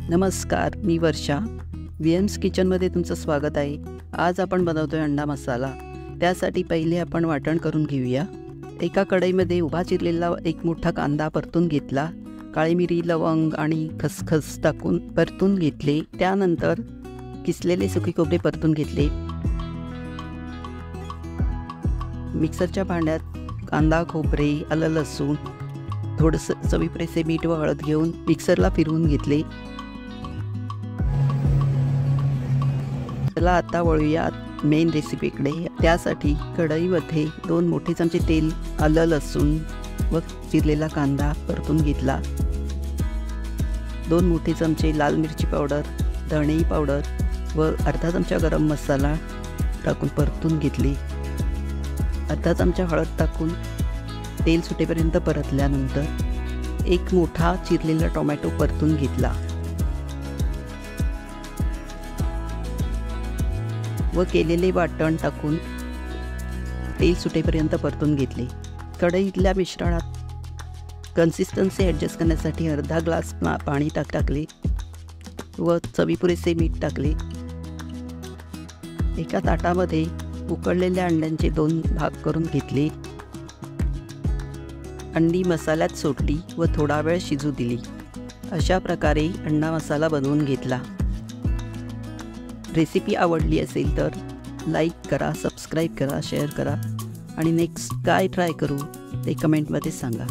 नमस्कार, मी वर्षा. व्हीएम्स किचनमध्ये तुमचं स्वागत आहे. आज आपण बनवतोय अंडा मसाला. त्यासाठी पहिले आपण वाटण करून घेऊया. एका कढईमध्ये उभा चिरलेला एक मोठा कांदा परतून घेतला. काळी मिरी, लवंग आणि खसखस टाकून परतून घेतले. त्यानंतर किसलेले सुकी खोबरे परतून घेतले. मिक्सरच्या भांड्यात कांदा, खोबरे, आलं, लसूण, थोडंसं चवीपुरते मीठ व हळद घेऊन मिक्सरला फिरवून घेतले. चला आता वळूया मेन रेसिपीकडे. त्यासाठी कढईमध्ये 2 मोठे चमचे तेल, आलं, लसूण व चिरलेला कांदा परतून घेतला. 2 मोठे चमचे लाल मिरची पावडर, धणे पावडर व अर्धा चमचा गरम मसाला टाकून परतून घेतले. अर्धा चमचा हळद टाकून तेल सुटेपर्यंत परतल्यानंतर एक मोठा चिरलेला टोमॅटो परतून घेतला व केलेले वाटण टाकून तेल सुटेपर्यंत परतून घेतले. कढईतल्या मिश्रणात कन्सिस्टन्सी ॲडजस्ट करण्यासाठी अर्धा ग्लास पाणी टाकले व चवीपुरेसे मीठ टाकले. एका ताटामध्ये उकळलेल्या अंड्यांचे 2 भाग करून घेतले. अंडी मसाल्यात सोडली व थोडा वेळ शिजू दिली. अशा प्रकारे अंडा मसाला बनवून घेतला. रेसिपी आवडली असेल तर लाईक करा, सबस्क्राईब करा, शेअर करा आणि नेक्स्ट काय ट्राय करू ते कमेंटमध्ये सांगा.